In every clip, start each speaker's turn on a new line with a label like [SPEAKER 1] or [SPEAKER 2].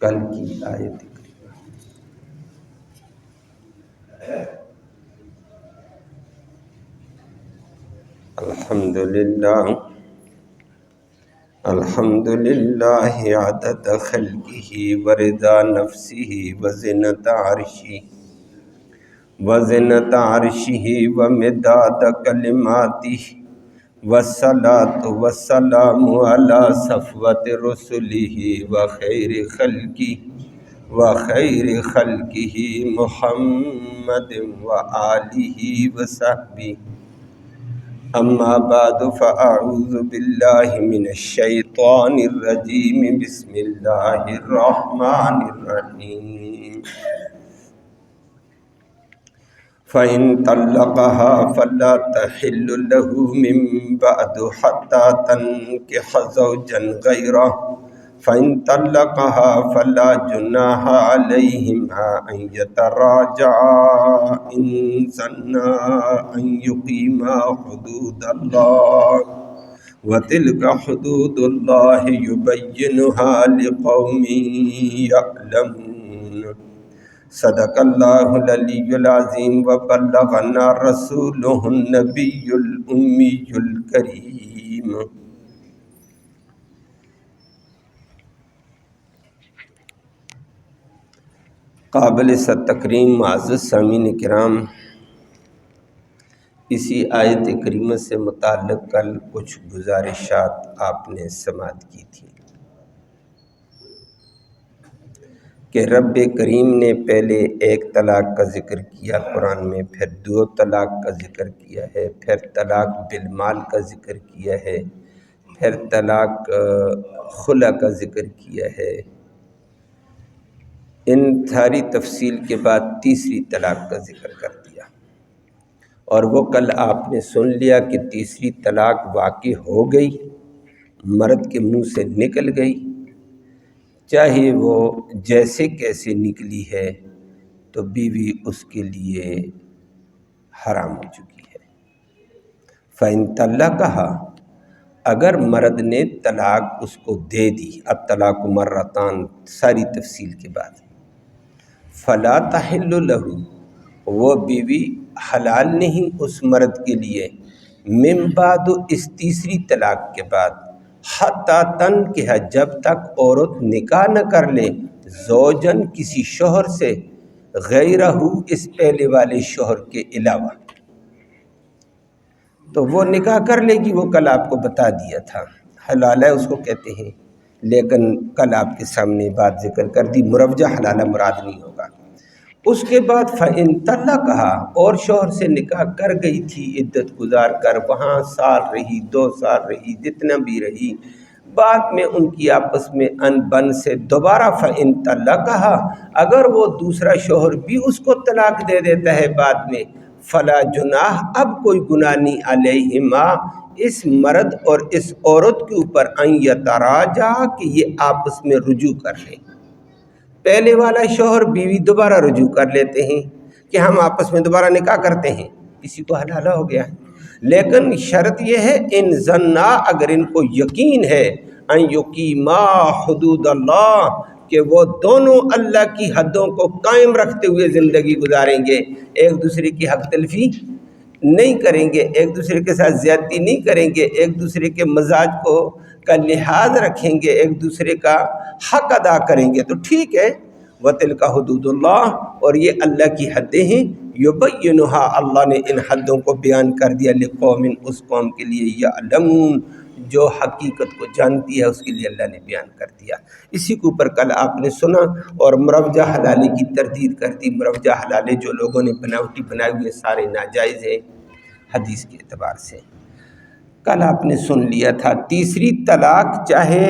[SPEAKER 1] کل کی آیت کریمہ۔ الحمدللہ عدد خلقہ ورضا نفسہ وزنة عرشہ ومداد کلماتہ والصلاة والسلام علی صفوت رسلہ وخیر خلقہ محمد وآلہ وصحبہ۔ اما بعد فاعوذ باللہ من الشیطان الرجیم، بسم اللہ الرحمن الرحیم۔ فَإِن طَلَّقَهَا فَلَا تَحِلُّ لَهُ مِن بَعْدُ حَتَّى تَنكِحَ زَوْجًا غَيْرَهُ فَإِن طَلَّقَهَا فَلَا جُنَاحَ عَلَيْهِمَا أَن يَتَرَاجَعَا إِن ظَنَّا أَن يُقِيمَا حُدُودَ اللَّهِ وَتِلْكَ حُدُودُ اللَّهِ يُبَيِّنُهَا لِقَوْمٍ يَعْلَمُونَ۔ صدق اللہ العلی العظیم وبلغنا رسولہ النبی الامی الکریم۔ قابل تکریم معزز سامعین کرام، اسی آیت کریمہ سے متعلق کل کچھ گزارشات آپ نے سماعت کی تھی کہ رب کریم نے پہلے ایک طلاق کا ذکر کیا قرآن میں، پھر 2 طلاق کا ذکر کیا ہے، پھر طلاق بالمال کا ذکر کیا ہے، پھر طلاق خلع کا ذکر کیا ہے۔ ان ساری تفصیل کے بعد تیسری طلاق کا ذکر کر دیا، اور وہ کل آپ نے سن لیا کہ تیسری طلاق واقع ہو گئی، مرد کے منہ سے نکل گئی، چاہے وہ جیسے کیسے نکلی ہے تو بیوی اس کے لیے حرام ہو چکی ہے۔ فَإِن طَلَّقَهَا، اگر مرد نے طلاق اس کو دے دی، اب طلاق مرتان ساری تفصیل کے بعد، فَلَا تَحِلُّ لَهُ، وہ بیوی حلال نہیں اس مرد کے لیے، من بعد، اس تیسری طلاق کے بعد، حتیٰ تنکح، جب تک عورت نکاح نہ کر لے، زوجن، کسی شوہر سے، غیرہ، اس پہلے والے شوہر کے علاوہ۔ تو وہ نکاح کر لے گی، وہ کل آپ کو بتا دیا تھا، حلالہ اس کو کہتے ہیں، لیکن کل آپ کے سامنے بات ذکر کر دی، مروجہ حلالہ مراد نہیں ہوگا۔ اس کے بعد فَإِن طَلَّقَهَا، اور شوہر سے نکاح کر گئی تھی عدت گزار کر، وہاں سال رہی، 2 سال رہی، جتنا بھی رہی، بعد میں ان کی آپس میں ان بن سے دوبارہ فَإِن طَلَّقَهَا، اگر وہ دوسرا شوہر بھی اس کو طلاق دے دیتا ہے بعد میں، فَلَا جُنَاحَ، اب کوئی گناہ نہیں، عَلَيْهِمَا، اس مرد اور اس عورت کے اوپر، أَن يَتَرَاجَعَا، کہ یہ آپس میں رجوع کر لیں۔ پہلے والا شوہر بیوی دوبارہ رجوع کر لیتے ہیں کہ ہم آپس میں دوبارہ نکاح کرتے ہیں، اسی کو حلالہ ہو گیا ہے، لیکن شرط یہ ہے ان ظنا، اگر ان کو یقین ہے، ان یقیما حدود اللہ، کہ وہ دونوں اللہ کی حدوں کو قائم رکھتے ہوئے زندگی گزاریں گے، ایک دوسرے کی حق تلفی نہیں کریں گے، ایک دوسرے کے ساتھ زیادتی نہیں کریں گے، ایک دوسرے کے مزاج کا لحاظ رکھیں گے، ایک دوسرے کا حق ادا کریں گے، تو ٹھیک ہے۔ وَتِلْكَ حُدُودُ اللَّهِ، اور یہ اللہ کی حدیں ہیں، يُبَيِّنُهَا، اللہ نے ان حدوں کو بیان کر دیا، لِقَوْمٍ، اس قوم کے لیے، يَعْلَمُونَ، جو حقیقت کو جانتی ہے، اس کے لیے اللہ نے بیان کر دیا۔ اسی کے اوپر کل آپ نے سنا اور مروجہ حلالے کی تردید کر دی۔ مروجہ حلالے جو لوگوں نے بناوٹی بنائے ہوئے سارے ناجائز ہیں حدیث کے اعتبار سے، کل آپ نے سن لیا تھا۔ تیسری طلاق چاہے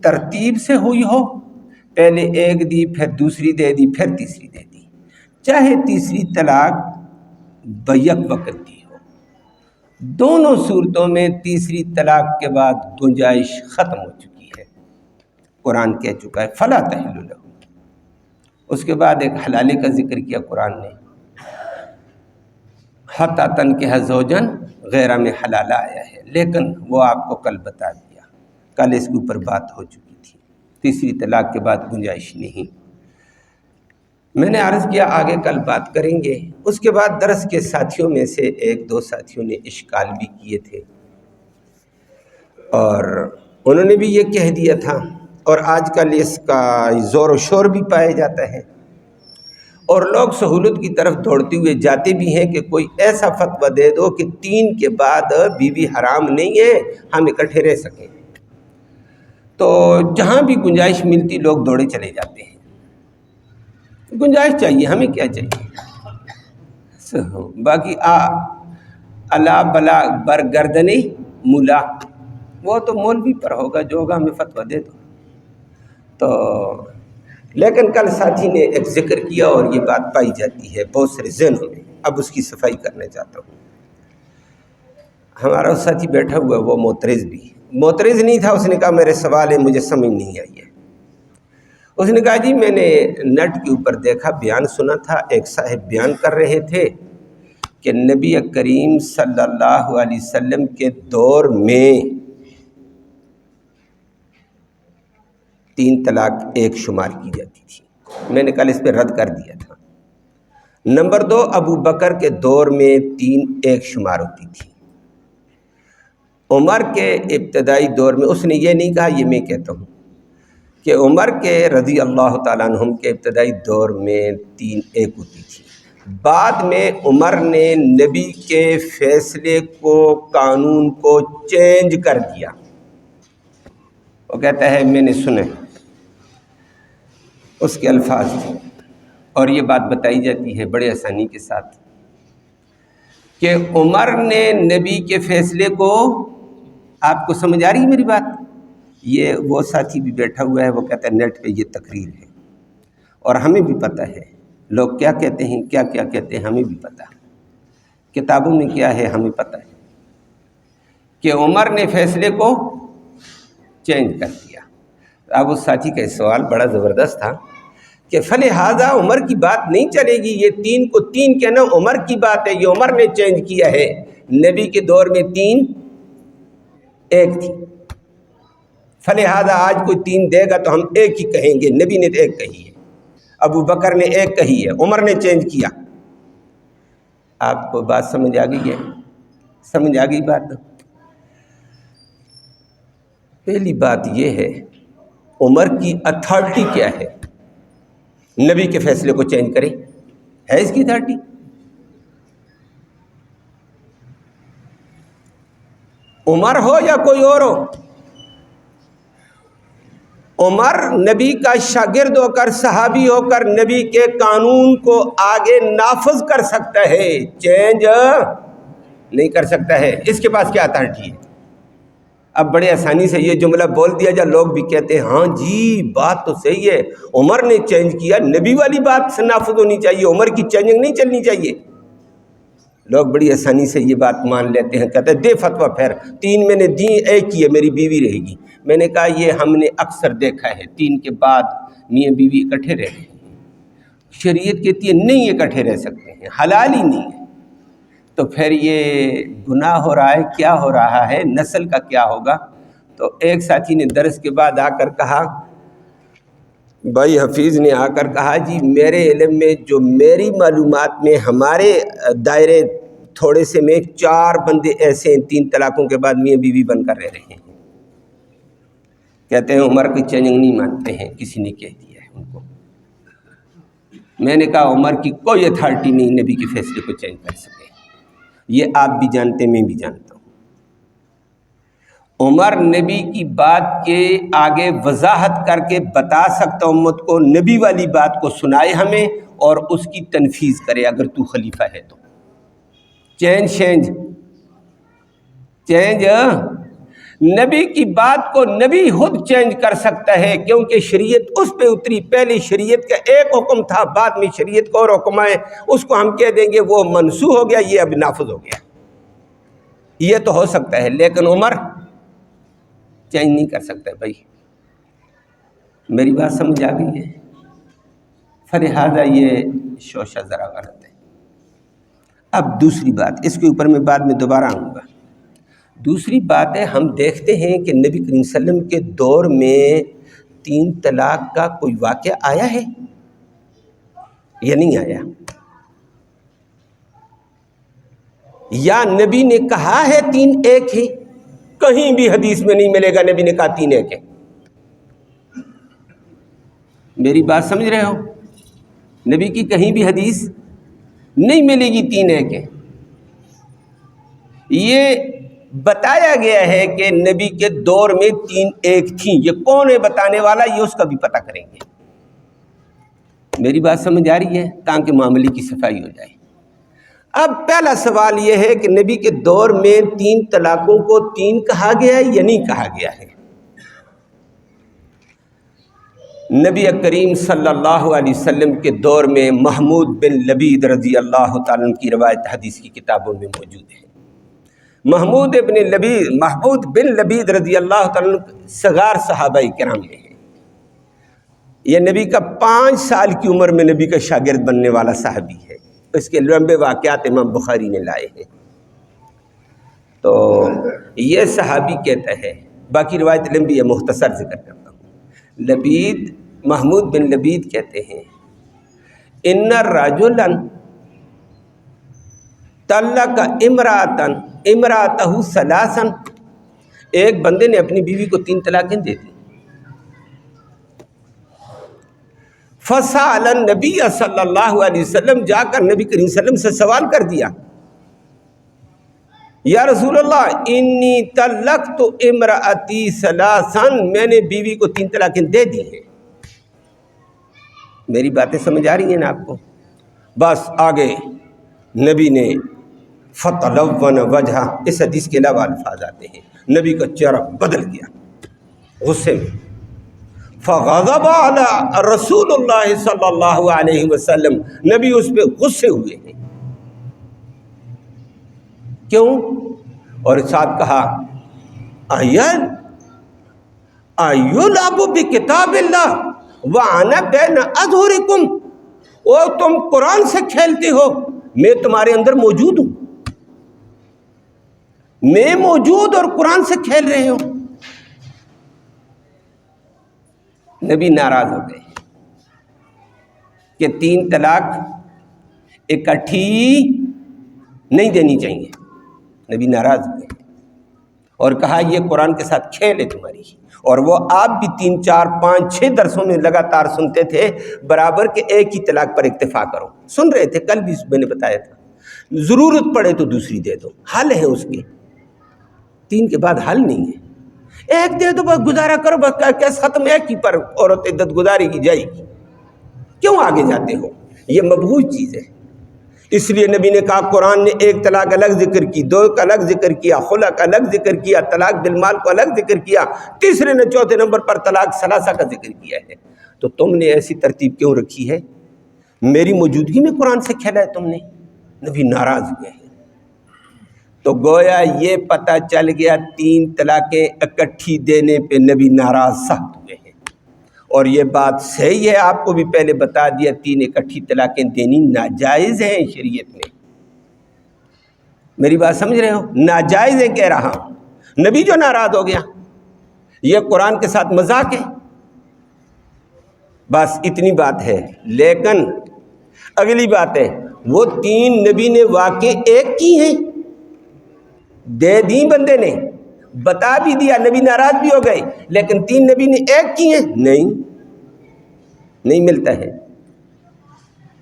[SPEAKER 1] ترتیب سے ہوئی ہو، پہلے ایک دی، پھر دوسری دے دی، پھر تیسری دے دی، چاہے تیسری طلاق بیک وقت دی ہو، دونوں صورتوں میں تیسری طلاق کے بعد گنجائش ختم ہو چکی ہے۔ قرآن کہہ چکا ہے فَلَا تَحِلُّ لَهُ، اس کے بعد ایک حلالے کا ذکر کیا قرآن نے، حَتَّى تَنكِحَ زَوْجًا، غیرہ میں حلالہ آیا ہے، لیکن وہ آپ کو کل بتا دیا، کل اس کے اوپر بات ہو چکی تھی۔ تیسری طلاق کے بعد گنجائش نہیں۔ میں نے عرض کیا آگے کل بات کریں گے۔ اس کے بعد درس کے ساتھیوں میں سے ایک دو ساتھیوں نے اشکال بھی کیے تھے اور انہوں نے بھی یہ کہہ دیا تھا، اور آج کل اس کا زور و شور بھی پایا جاتا ہے اور لوگ سہولت کی طرف دوڑتے ہوئے جاتے بھی ہیں کہ کوئی ایسا فتویٰ دے دو کہ 3 کے بعد بیوی حرام نہیں ہے، ہم اکٹھے رہ سکیں۔ تو جہاں بھی گنجائش ملتی لوگ دوڑے چلے جاتے ہیں۔ گنجائش چاہیے، ہمیں کیا چاہیے؟ باقی اللہ بلا برگردن مولا، وہ تو مولوی پر ہوگا، جو ہوگا ہمیں فتویٰ دے دو۔ تو لیکن کل ساتھی نے ایک ذکر کیا اور یہ بات پائی جاتی ہے بہت سارے ذہنوں میں، اب اس کی صفائی کرنا چاہتا ہوں۔ ہمارا ساتھی بیٹھا ہوا ہے، وہ معترض نہیں تھا، اس نے کہا میرے سوال ہے مجھے سمجھ نہیں آئی ہے۔ اس نے کہا جی میں نے نیٹ کے اوپر دیکھا، بیان سنا تھا، ایک صاحب بیان کر رہے تھے کہ نبی کریم صلی اللہ علیہ وسلم کے دور میں 3 طلاق ایک شمار کی جاتی تھی۔ میں نے کل اس پہ رد کر دیا تھا۔ نمبر 2، ابو بکر کے دور میں 3 ایک شمار ہوتی تھی۔ عمر کے ابتدائی دور میں، اس نے یہ نہیں کہا، یہ میں کہتا ہوں کہ عمر کے رضی اللہ تعالیٰ عنہم کے ابتدائی دور میں 3 ایک ہوتی تھی۔ بعد میں عمر نے نبی کے فیصلے کو، قانون کو چینج کر دیا۔ وہ کہتا ہے میں نے سنے، اس کے الفاظ تھے اور یہ بات بتائی جاتی ہے بڑے آسانی کے ساتھ کہ عمر نے نبی کے فیصلے کو، آپ کو سمجھ آ رہی ہے میری بات؟ یہ وہ ساتھی بھی بیٹھا ہوا ہے، وہ کہتا ہے نیٹ پہ یہ تقریر ہے اور ہمیں بھی پتہ ہے لوگ کیا کہتے ہیں، کیا کیا کہتے ہیں، ہمیں بھی پتہ ہے، کتابوں میں کیا ہے ہمیں پتہ ہے کہ عمر نے فیصلے کو چینج کر دیا۔ اب اس ساتھی کا سوال بڑا زبردست تھا کہ فلہذا عمر کی بات نہیں چلے گی، یہ 3 کو 3 کہنا عمر کی بات ہے، یہ عمر نے چینج کیا ہے۔ نبی کے دور میں 3 ایک تھی، فلہذا آج کوئی 3 دے گا تو ہم ایک ہی کہیں گے، نبی نے تو ایک کہی ہے، ابو بکر نے ایک کہی ہے، عمر نے چینج کیا۔ آپ کو بات سمجھ آ گئی ہے؟ سمجھ آ گئی بات؟ پہلی بات یہ ہے عمر کی اتھارٹی کیا ہے نبی کے فیصلے کو چینج کرے؟ ہے اس کی اتھارٹی؟ عمر ہو یا کوئی اور ہو، عمر نبی کا شاگرد ہو کر، صحابی ہو کر نبی کے قانون کو آگے نافذ کر سکتا ہے، چینج نہیں کر سکتا ہے۔ اس کے پاس کیا اتھارٹی ہے؟ اب بڑے آسانی سے یہ جملہ بول دیا جا، لوگ بھی کہتے ہیں ہاں جی بات تو صحیح ہے، عمر نے چینج کیا، نبی والی بات سے نافذ ہونی چاہیے، عمر کی چینجنگ نہیں چلنی چاہیے۔ لوگ بڑی آسانی سے یہ بات مان لیتے ہیں، کہتے ہیں دے فتویٰ، پھر 3 میں نے دی، ایک ہی ہے، میری بیوی رہے گی۔ میں نے کہا یہ ہم نے اکثر دیکھا ہے، 3 کے بعد میاں بیوی اکٹھے رہ رہے ہیں، شریعت کہتی ہے نہیں اکٹھے رہ سکتے ہیں، حلال ہی نہیں ہے۔ تو پھر یہ گناہ ہو رہا ہے، کیا ہو رہا ہے، نسل کا کیا ہوگا؟ تو ایک ساتھی نے درس کے بعد آ کر کہا، بھائی حفیظ نے آ کر کہا جی میرے علم میں، جو میری معلومات میں، ہمارے دائرے تھوڑے سے میں 4 بندے ایسے ہیں 3 طلاقوں کے بعد میاں بیوی بن کر رہ رہے ہیں۔ کہتے ہیں عمر کی چینجنگ نہیں مانتے ہیں، کسی نے کہہ دیا ہے ان کو۔ میں نے کہا عمر کی کوئی اتھارٹی نہیں نبی کے فیصلے کو چینج کر سکے، یہ آپ بھی جانتے، میں بھی جانتا ہوں۔ عمر نبی کی بات کے آگے وضاحت کر کے بتا سکتا امت کو، نبی والی بات کو سنائے ہمیں اور اس کی تنفیذ کرے اگر تو خلیفہ ہے تو۔ چینج نبی کی بات کو نبی خود چینج کر سکتا ہے، کیونکہ شریعت اس پہ اتری، پہلے شریعت کا ایک حکم تھا، بعد میں شریعت کو اور حکم آئے، اس کو ہم کہہ دیں گے وہ منسوخ ہو گیا، یہ اب نافذ ہو گیا۔ یہ تو ہو سکتا ہے، لیکن عمر چینج نہیں کر سکتا بھائی۔ میری بات سمجھ آ گئی ہے؟ فلہذا یہ شوشہ ذرا غلط ہے۔ اب دوسری بات، اس کے اوپر میں بعد میں دوبارہ آؤں گا۔ دوسری بات ہے، ہم دیکھتے ہیں کہ نبی کریم صلی اللہ علیہ وسلم کے دور میں تین طلاق کا کوئی واقعہ آیا ہے یا نہیں آیا؟ یا نبی نے کہا ہے تین ایک ہے؟ کہیں بھی حدیث میں نہیں ملے گا نبی نے کہا تین ایک ہے۔ میری بات سمجھ رہے ہو؟ نبی کی کہیں بھی حدیث نہیں ملے گی تین ایک ہے۔ یہ بتایا گیا ہے کہ نبی کے دور میں تین ایک تھیں، یہ کون ہے بتانے والا، یہ اس کا بھی پتہ کریں گے۔ میری بات سمجھ آ رہی ہے؟ تاکہ معاملے کی صفائی ہو جائے۔ اب پہلا سوال یہ ہے کہ نبی کے دور میں تین طلاقوں کو تین کہا گیا ہے یا نہیں کہا گیا ہے؟ نبی کریم صلی اللہ علیہ وسلم کے دور میں محمود بن لبید رضی اللہ تعالیٰ عنہ کی روایت حدیث کی کتابوں میں موجود ہے۔ محمود بن لبید رضی اللہ تعالیٰ عنہ صغار صحابہ کرام میں ہے۔ یہ نبی کا 5 سال کی عمر میں نبی کا شاگرد بننے والا صحابی ہے۔ اس کے لمبے واقعات امام بخاری نے لائے ہیں۔ تو یہ صحابی کہتا ہے، باقی روایت لمبی ہے، مختصر ذکر کرتا ہوں۔ محمود بن لبید کہتے ہیں، ان رجلا طلق امرأتہ ثلاثا، ایک بندے نے اپنی بیوی کو 3 طلاقیں دے دی۔ فسأل النبی صلی اللہ علیہ وسلم، جا کر نبی کریم صلی اللہ علیہ وسلم سے سوال کر دیا، یا رسول اللہ انی طلقت امرأتی ثلاثا، میں نے بیوی کو 3 طلاقیں دے دی ہیں۔ میری باتیں سمجھ آ رہی ہیں نا آپ کو؟ بس آگے نبی نے فتلون وجہہ، اس حدیث کے علاوہ الفاظ آتے ہیں، نبی کا چہرہ بدل گیا غصے میں۔ فغضب علی رسول اللہ صلی اللہ علیہ وسلم، نبی اس پہ غصے ہوئے ہیں۔ کیوں؟ اور ساتھ کہا ایلعب بکتاب اللہ وانا بین اظہرکم، اور تم قرآن سے کھیلتے ہو، میں تمہارے اندر موجود ہوں، میں موجود اور قرآن سے کھیل رہے ہو۔ نبی ناراض ہو گئے کہ 3 طلاق اکٹھی نہیں دینی چاہیے۔ نبی ناراض ہوئے اور کہا یہ قرآن کے ساتھ کھیل ہے تمہاری۔ اور وہ آپ بھی 3 4 5 6 درسوں میں لگاتار سنتے تھے برابر کہ ایک ہی طلاق پر اکتفا کرو، سن رہے تھے، کل بھی میں نے بتایا تھا، ضرورت پڑے تو دوسری دے دو، حل ہے اس کے، 3 کے بعد حل نہیں ہے، ایک دے دو بس گزارا کرو، بس کیس ختم، ایک ہی پر عورت عدت گزارے گی جائے گی، کیوں آگے جاتے ہو؟ یہ مبہوت چیز ہے۔ اس لیے نبی نے کہا قرآن نے 1 طلاق الگ ذکر کی، 2 کا الگ ذکر کیا، خلع کا الگ ذکر کیا، طلاق بالمال کو الگ ذکر کیا، تیسرے نے 4تھے نمبر پر طلاق ثلاثہ کا ذکر کیا ہے۔ تو تم نے ایسی ترتیب کیوں رکھی ہے؟ میری موجودگی میں قرآن سے کھیلا ہے تم نے؟ نبی ناراض ہوئے ہیں۔ تو گویا یہ پتہ چل گیا 3 طلاقیں اکٹھی دینے پہ نبی ناراض سخت ہوئے ہیں، اور یہ بات صحیح ہے، آپ کو بھی پہلے بتا دیا 3 اکٹھی طلاقیں دینی ناجائز ہیں شریعت میں۔ میری بات سمجھ رہے ہو؟ ناجائز ہے کہہ رہا ہوں۔ نبی جو ناراض ہو گیا، یہ قرآن کے ساتھ مذاق ہے، بس اتنی بات ہے۔ لیکن اگلی بات ہے، وہ 3 نبی نے واقع ایک کی ہیں، دے دی بندے نے، بتا بھی دیا، نبی ناراض بھی ہو گئے، لیکن 3 نبی نے ایک کی ہیں؟ نہیں ملتا ہے۔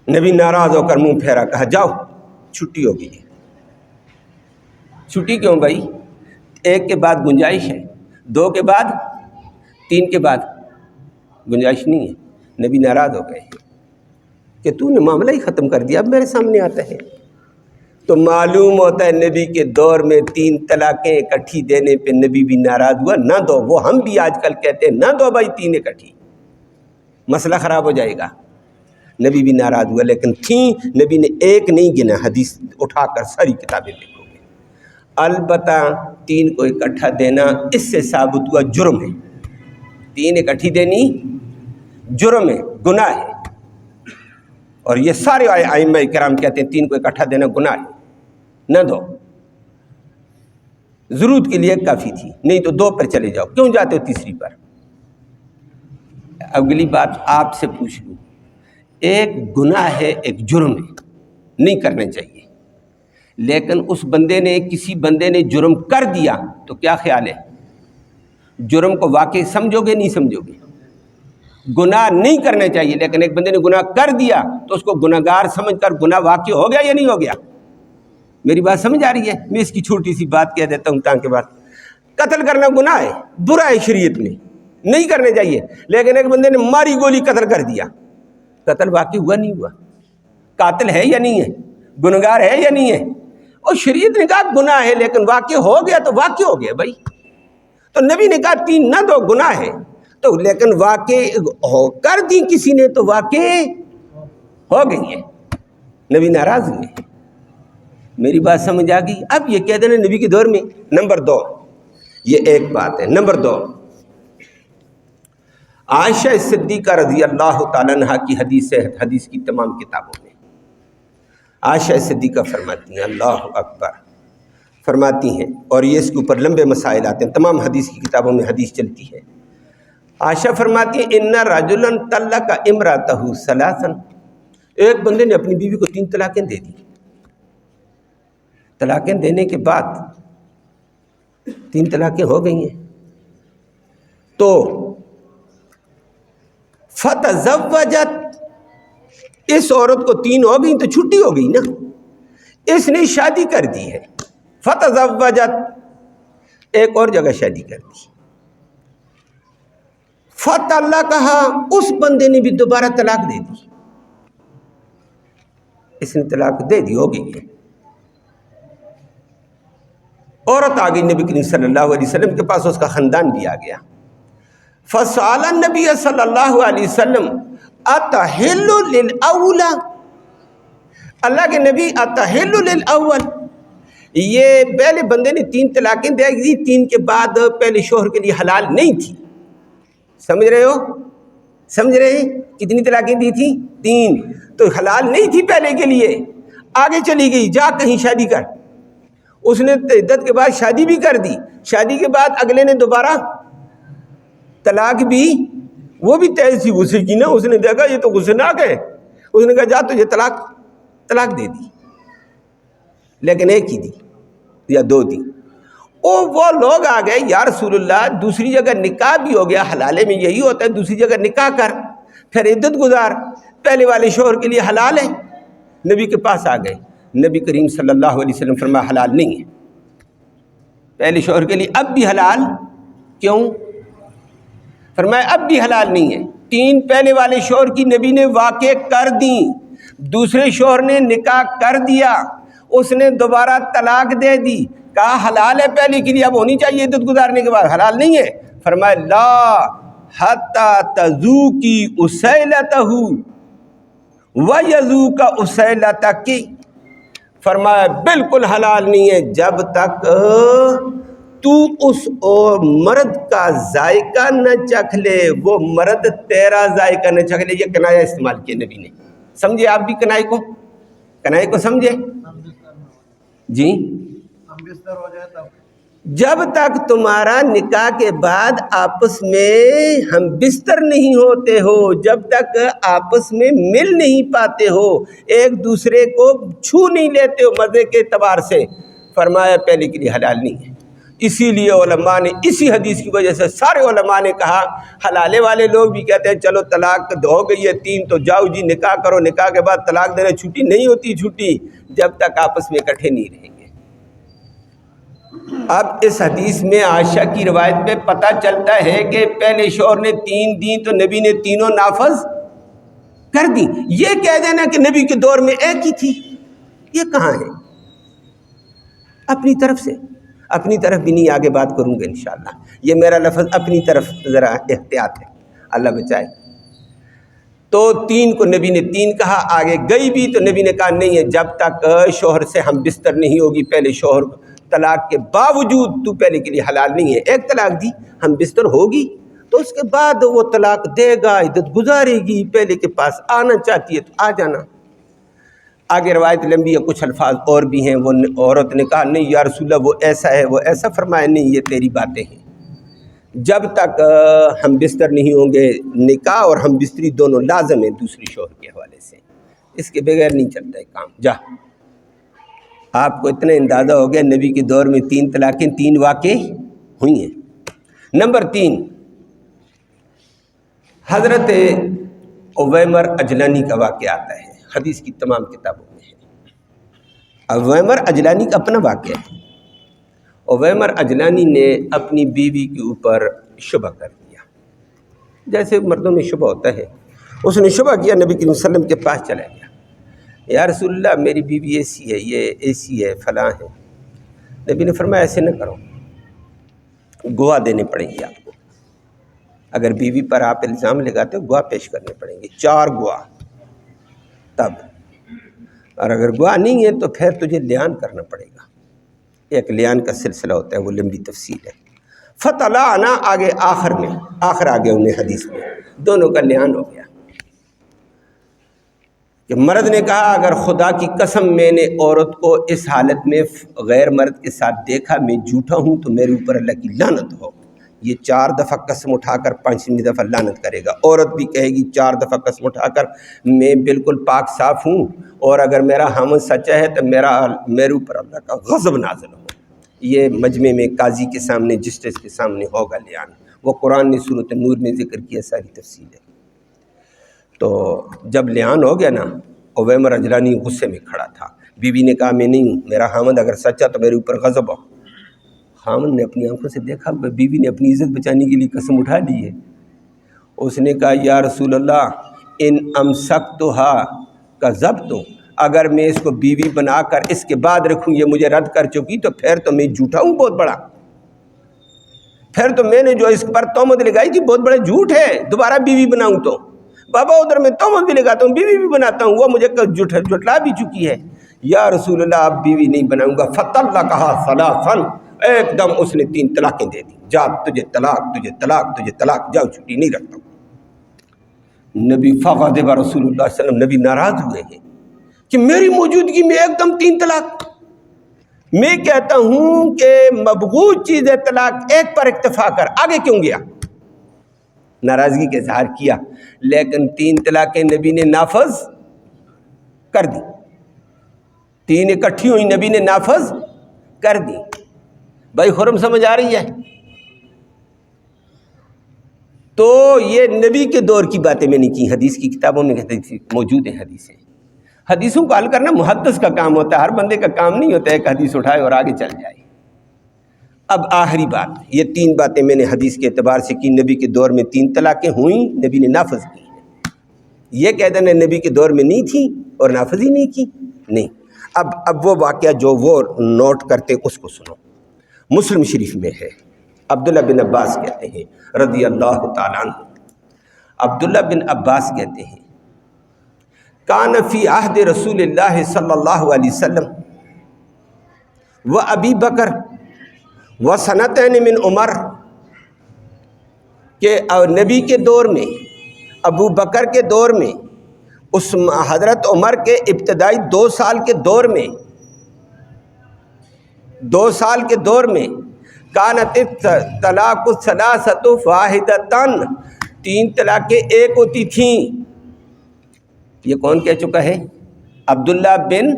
[SPEAKER 1] نبی ناراض ہو کر منہ پھیرا، کہا جاؤ چھٹی ہو گئی ہے۔ چھٹی کیوں بھائی؟ 1 کے بعد گنجائش ہے، 2 کے بعد، 3 کے بعد گنجائش نہیں ہے۔ نبی ناراض ہو گئے کہ تو نے معاملہ ہی ختم کر دیا، اب میرے سامنے آتا ہے۔ تو معلوم ہوتا ہے نبی کے دور میں 3 طلاقیں اکٹھی دینے پہ نبی بھی ناراض ہوا، نہ دو۔ وہ ہم بھی آج کل کہتے ہیں نہ دو بھائی 3 اکٹھی، مسئلہ خراب ہو جائے گا۔ نبی بھی ناراض ہوا، لیکن تھیں، نبی نے ایک نہیں گنا، حدیث اٹھا کر ساری کتابیں دیکھو گے۔ البتہ 3 کو اکٹھا دینا اس سے ثابت ہوا جرم ہے، 3 اکٹھی دینی جرم ہے، گناہ ہے، اور یہ سارے ائمہ کرام کہتے ہیں 3 کو اکٹھا دینا گناہ ہے، نہ دو۔ ضرورت کے لیے کافی تھی، نہیں تو 2 پر چلے جاؤ، کیوں جاتے ہو تیسری پر؟ اگلی بات آپ سے پوچھ لوں، ایک گناہ ہے، ایک جرم ہے، نہیں کرنا چاہیے، لیکن اس بندے نے، کسی بندے نے جرم کر دیا تو کیا خیال ہے؟ جرم کو واقع سمجھو گے نہیں سمجھو گے؟ گناہ نہیں کرنا چاہیے، لیکن ایک بندے نے گناہ کر دیا تو اس کو گناہ گار سمجھ کر گناہ واقع ہو گیا یا نہیں ہو گیا؟ میری بات سمجھ آ رہی ہے؟ میں اس کی چھوٹی سی بات کہہ دیتا ہوں تاکہ بات، قتل کرنا گناہ ہے، برا ہے، شریعت میں نہیں کرنا چاہیے، لیکن ایک بندے نے ماری گولی قتل کر دیا، قتل واقع ہوا نہیں ہوا؟ قاتل ہے یا نہیں ہے؟ گنہگار ہے یا نہیں ہے؟ اور شریعت نے کہا گناہ ہے، لیکن واقع ہو گیا تو واقع ہو گیا بھائی۔ تو نبی نے کہا 3 نہ دو، گناہ ہے تو، لیکن واقع ہو کر دی کسی نے تو واقع ہو گئی ہے، نبی ناراض ہوئے۔ میری بات سمجھ آ گئی؟ اب یہ کہہ دینا نبی کے دور میں۔ نمبر 2، یہ ایک بات ہے۔ نمبر 2، عائشہ صدیقہ رضی اللہ تعالیٰ عنہ کی حدیث ہے، حدیث کی تمام کتابوں میں عائشہ صدیقہ فرماتی ہیں، اللہ اکبر، فرماتی ہیں، اور یہ اس کے اوپر لمبے مسائل آتے ہیں، تمام حدیث کی کتابوں میں حدیث چلتی ہے۔ عائشہ فرماتی ہیں، ان رجلا طلق امرأتہ ثلاثا، ایک بندے نے اپنی بیوی کو 3 طلاقیں دے دی۔ طلاقیں دینے کے بعد 3 طلاقیں ہو گئی ہیں تو فتزوجت، اس عورت کو 3 ہو گئی تو چھٹی ہو گئی نا، اس نے شادی کر دی ہے، فتزوجت، ایک اور جگہ شادی کر دی، فطلقہا، اس بندے نے بھی دوبارہ طلاق دے دی، اس نے طلاق دے دی، ہو گئی ہے۔ عورت آ گئی نبی کریم صلی اللہ علیہ وسلم کے پاس، اس کا خاندان بھی آ گیا۔ فسأل النبی صلی اللہ علیہ وسلم اتحل للأولا، اللہ کے نبی اتحل للأول، یہ پہلے بندے نے 3 طلاقیں دے دی، 3 کے بعد پہلے شوہر کے لیے حلال نہیں تھی، سمجھ رہے ہو؟ سمجھ رہے ہیں؟ کتنی طلاقیں دی تھی؟ 3، تو حلال نہیں تھی پہلے کے لیے، آگے چلی گئی، جا کہیں شادی کر، اس نے عدت کے بعد شادی بھی کر دی، شادی کے بعد اگلے نے دوبارہ طلاق بھی، وہ بھی تیز سی غصے کی نا، اس نے دیکھا یہ تو غصے ناک ہے، اس نے کہا جا تجھے طلاق دے دی، لیکن ایک ہی دی یا 2 دی۔ وہ لوگ آ گئے، یا رسول اللہ دوسری جگہ نکاح بھی ہو گیا، حلالے میں یہی ہوتا ہے، دوسری جگہ نکاح کر، پھر عدت گزار، پہلے والے شوہر کے لیے حلال ہے۔ نبی کے پاس آ گئے، نبی کریم صلی اللہ علیہ وسلم فرمایا حلال نہیں ہے، پہلے شوہر کے لیے اب بھی حلال، کیوں؟ فرمایا اب بھی حلال نہیں ہے، 3 پہلے والے شوہر کی نبی نے واقع کر دی، دوسرے شوہر نے نکاح کر دیا، اس نے دوبارہ طلاق دے دی، کہا حلال ہے پہلے کے لیے، اب ہونی چاہیے عدت گزارنے کے بعد، حلال نہیں ہے۔ فرمایا لا حتی تذوقی اسیلتہ ویذوق اسیلتک، فرمایا بالکل حلال نہیں ہے جب تک تو اس اور مرد کا ذائقہ نہ چکھ لے، وہ مرد تیرا ذائقہ نہ چکھ لے۔ یہ کنایہ استعمال کیا نبی نے، سمجھے آپ بھی کنایہ کو سمجھے؟ جی، جب تک تمہارا نکاح کے بعد آپس میں ہم بستر نہیں ہوتے ہو، جب تک آپس میں مل نہیں پاتے ہو، ایک دوسرے کو چھو نہیں لیتے ہو مزے کے اعتبار سے، فرمایا پہلے کے لیے حلال نہیں ہے۔ اسی لیے علماء نے، اسی حدیث کی وجہ سے سارے علماء نے کہا، حلالے والے لوگ بھی کہتے ہیں چلو طلاق ہو گئی ہے 3 تو جاؤ جی نکاح کرو، نکاح کے بعد طلاق دینا، چھٹی نہیں ہوتی، چھٹی جب تک آپس میں اکٹھے نہیں رہیں گے۔ اب اس حدیث میں عائشہ کی روایت میں پتہ چلتا ہے کہ پہلے شوہر نے 3 دی تو نبی نے تینوں نافذ کر دی۔ یہ کہہ دینا کہ نبی کے دور میں ایک ہی تھی، یہ کہاں ہے؟ اپنی طرف سے، اپنی طرف بھی نہیں آگے بات کروں گا انشاءاللہ، یہ میرا لفظ اپنی طرف ذرا احتیاط ہے، اللہ بچائے۔ تو 3 کو نبی نے 3 کہا، آگے گئی بھی تو نبی نے کہا نہیں ہے جب تک شوہر سے ہم بستر نہیں ہوگی، پہلے شوہر طلاق کے باوجود تو پہلے کے لیے حلال نہیں ہے، ایک طلاق دی، ہم بستر ہوگی تو اس کے بعد وہ طلاق دے گا، عدت گزارے گی، پہلے کے پاس آنا چاہتی ہے تو آ جانا۔ آگے روایت لمبی ہے، کچھ الفاظ اور بھی ہیں۔ وہ عورت نے کہا نہیں یا رسول اللہ وہ ایسا ہے وہ ایسا، فرمایا نہیں یہ تیری باتیں ہیں، جب تک ہم بستر نہیں ہوں گے، نکاح اور ہم بستری دونوں لازم ہیں دوسری شوہر کے حوالے سے، اس کے بغیر نہیں چلتا ہے کام۔ جا، آپ کو اتنا اندازہ ہو گیا نبی کے دور میں 3 طلاقیں 3 واقع ہوئی ہیں۔ نمبر 3، حضرت اویمر اجلانی کا واقعہ آتا ہے، حدیث کی تمام کتابوں میں ہے۔ اویمر اجلانی کا اپنا واقعہ ہے۔ اویمر اجلانی نے اپنی بیوی کے اوپر شبہ کر دیا، جیسے مردوں میں شبہ ہوتا ہے۔ اس نے شبہ کیا، نبی کریم صلی اللہ علیہ وسلم کے پاس چلا گیا، یا رسول اللہ میری بیوی ایسی ہے، یہ ایسی ہے، فلاں ہے۔ نبی نے فرمایا ایسے نہ کرو، گواہ دینے پڑیں گے آپ کو۔ اگر بیوی پر آپ الزام لگاتے ہو گواہ پیش کرنے پڑیں گے، 4 گواہ تب، اور اگر گواہ نہیں ہے تو پھر تجھے لیان کرنا پڑے گا۔ ایک لیان کا سلسلہ ہوتا ہے، وہ لمبی تفصیل ہے۔ فطلعنا آگے آخر آگے انہیں حدیث میں دونوں کا لیان ہو گیا کہ مرد نے کہا اگر خدا کی قسم میں نے عورت کو اس حالت میں غیر مرد کے ساتھ دیکھا، میں جھوٹا ہوں تو میرے اوپر اللہ کی لعنت ہو۔ یہ 4 دفعہ قسم اٹھا کر 5ویں دفعہ لعنت کرے گا۔ عورت بھی کہے گی 4 دفعہ قسم اٹھا کر میں بالکل پاک صاف ہوں، اور اگر میرا حامد سچا ہے تو میرے اوپر اللہ کا غضب نازل ہو۔ یہ مجمع میں قاضی کے سامنے، جسٹس کے سامنے ہوگا لیان۔ وہ قرآن نے سورۃ النور میں ذکر کیا، ساری تفصیل ہے۔ تو جب لیان ہو گیا نا، اویمر اجلانی غصے میں کھڑا تھا۔ بیوی نے کہا میں نہیں ہوں، میرا حامد اگر سچا تو میرے اوپر غضب ہو۔ حامد نے اپنی آنکھوں سے دیکھا بیوی نے اپنی عزت بچانے کے لیے قسم اٹھا لی ہے۔ اس نے کہا یا رسول اللہ ان امسکتها کذبت، اگر میں اس کو بیوی بنا کر اس کے بعد رکھوں، یہ مجھے رد کر چکی، تو پھر تو میں جھوٹا ہوں بہت بڑا، پھر تو میں نے جو اس پر تہمت لگائی تھی بہت بڑا جھوٹ ہے، دوبارہ بیوی بناؤں تو بابا ادھر میں تہمت بھی لگاتا ہوں، بیوی بھی بناتا ہوں، وہ مجھے جھٹلا بھی چکی ہے۔ یا رسول اللہ آپ بیوی نہیں بناؤں گا۔ فطلقها ثلاثا، ایک دم اس نے 3 طلاقیں دے دی۔ جا تجھے طلاق، تجھے طلاق، تجھے طلاق، جاؤ چھٹی نہیں رکھتا ہوں۔ نبی فغضب رسول اللہ صلی اللہ علیہ وسلم، نبی ناراض ہوئے ہیں کہ میری موجودگی میں ایک دم 3 طلاق۔ میں کہتا ہوں کہ مبغوض چیز ہے طلاق، ایک پر اکتفا کر، آگے کیوں گیا؟ ناراضگی کا اظہار کیا، لیکن 3 طلاقیں نبی نے نافذ کر دی، 3 اکٹھی ہوئی، نبی نے نافذ کر دی۔ بھائی خرم سمجھ آ رہی ہے؟ تو یہ نبی کے دور کی باتیں میں نے کی، حدیث کی کتابوں میں موجود ہیں حدیثیں۔ حدیثوں کو حل کرنا محدث کا کام ہوتا ہے، ہر بندے کا کام نہیں ہوتا ہے ایک حدیث اٹھائے اور آگے چل جائے۔ اب آخری بات، یہ 3 باتیں میں نے حدیث کے اعتبار سے کی۔ نبی کے دور میں 3 طلاقیں ہوئیں، نبی نے نافذ کی۔ یہ کہہ دینا نبی کے دور میں نہیں تھی اور نافذ ہی نہیں کی، نہیں۔ اب وہ واقعہ جو وہ نوٹ کرتے اس کو سنو۔ مسلم شریف میں ہے، عبداللہ بن عباس کہتے ہیں رضی اللہ تعالیٰ عنہ، عبداللہ بن عباس کہتے ہیں کان فی عہد رسول اللہ صلی اللہ علیہ وسلم و ابی بکر و سنتین من عمر، کہ نبی کے دور میں، ابو بکر کے دور میں، اس حضرت عمر کے ابتدائی 2 سال کے دور میں، 2 سال کے دور میں کانت طلاق ثلاثۃ واحدۃ، 3 طلاقیں ایک ہوتی تھیں۔ یہ کون کہہ چکا ہے؟ عبداللہ بن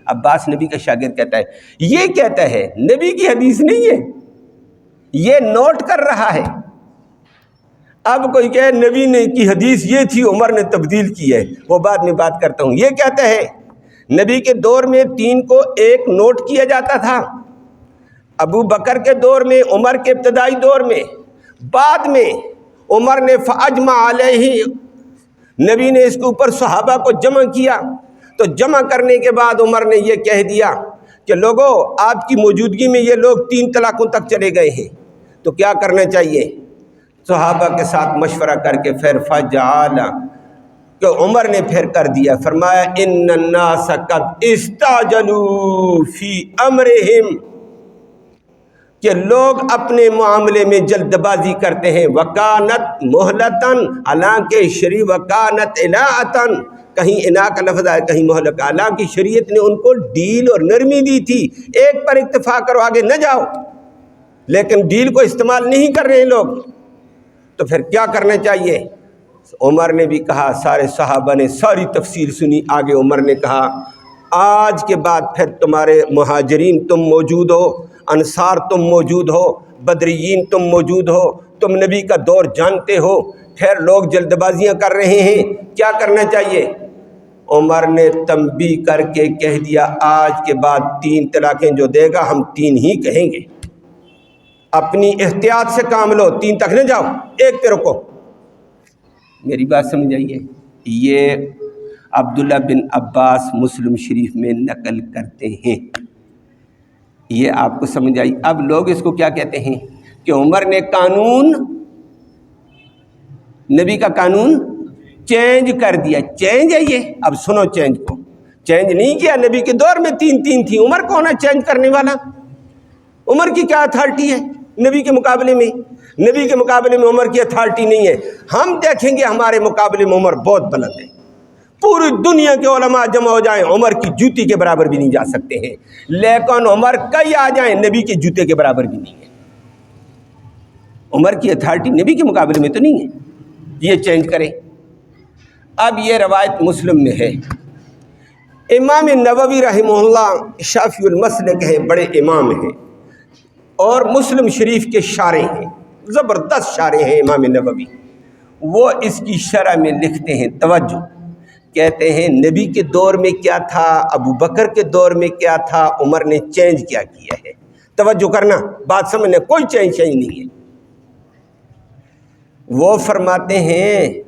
[SPEAKER 1] عباس، نبی کا شاگرد کہتا ہے۔ یہ کہتا ہے نبی کی حدیث نہیں ہے، یہ نوٹ کر رہا ہے۔ اب کوئی کہے نبی نے کی حدیث یہ تھی، عمر نے تبدیل کی ہے، وہ بعد میں بات کرتا ہوں۔ یہ کہتا ہے نبی کے دور میں 3 کو 1 نوٹ کیا جاتا تھا، ابو بکر کے دور میں، عمر کے ابتدائی دور میں، بعد میں عمر نے فاجمع علیہ، نبی نے اس کے اوپر صحابہ کو جمع کیا، تو جمع کرنے کے بعد عمر نے یہ کہہ دیا کہ لوگوں آپ کی موجودگی میں یہ لوگ 3 طلاقوں تک چلے گئے ہیں، تو کیا کرنا چاہیے؟ صحابہ کے ساتھ مشورہ کر کے پھر فجعل، کہ عمر نے پھر کر دیا، فرمایا ان الناس قد استعجلوا فی امرہم، کہ لوگ اپنے معاملے میں جلد بازی کرتے ہیں، وکانت مہلتن، حالانکہ شریع وکانت الاعتن، کہیں انا کا لفظ ہے کہیں مہلت، حالانکہ شریعت نے ان کو ڈیل اور نرمی دی تھی، ایک پر اکتفا کرو آگے نہ جاؤ۔ لیکن ڈیل کو استعمال نہیں کر رہے لوگ، تو پھر کیا کرنا چاہیے؟ عمر نے بھی کہا، سارے صحابہ نے ساری تفسیر سنی، آگے عمر نے کہا آج کے بعد پھر تمہارے مہاجرین تم موجود ہو، انصار تم موجود ہو، بدریین تم موجود ہو، تم نبی کا دور جانتے ہو، پھر لوگ جلد بازیاں کر رہے ہیں، کیا کرنا چاہیے؟ عمر نے تنبیہ کر کے کہہ دیا آج کے بعد 3 طلاقیں جو دے گا ہم 3 ہی کہیں گے، اپنی احتیاط سے کام لو، 3 تک نہ جاؤ، 1 پہ رکو۔ میری بات سمجھ آئیے؟ یہ عبداللہ بن عباس مسلم شریف میں نقل کرتے ہیں، یہ آپ کو سمجھ آئی؟ اب لوگ اس کو کیا کہتے ہیں کہ عمر نے قانون، نبی کا قانون چینج کر دیا۔ چینج ہے یہ؟ اب سنو، چینج کو چینج نہیں کیا، نبی کے دور میں 3 تھی، عمر کون ہے چینج کرنے والا؟ عمر کی کیا اتھارٹی ہے نبی کے مقابلے میں؟ نبی کے مقابلے میں عمر کی اتھارٹی نہیں ہے۔ ہم دیکھیں گے ہمارے مقابلے میں عمر بہت بلند ہے، پوری دنیا کے علماء جمع ہو جائیں عمر کی جوتی کے برابر بھی نہیں جا سکتے ہیں، لیکن عمر کئی آ جائیں نبی کے جوتے کے برابر بھی نہیں ہے۔ عمر کی اتھارٹی نبی کے مقابلے میں تو نہیں ہے، یہ چینج کریں۔ اب یہ روایت مسلم میں ہے، امام نووی رحمہ اللہ شافعی المسلک ہیں، بڑے امام ہیں اور مسلم شریف کے شارح ہیں، زبردست شارح ہیں امام نووی۔ وہ اس کی شرح میں لکھتے ہیں، توجہ، کہتے ہیں نبی کے دور میں کیا تھا، ابو بکر کے دور میں کیا تھا، عمر نے چینج کیا کیا ہے۔ توجہ کرنا، بات سمجھنا، کوئی چینج نہیں ہے۔ وہ فرماتے ہیں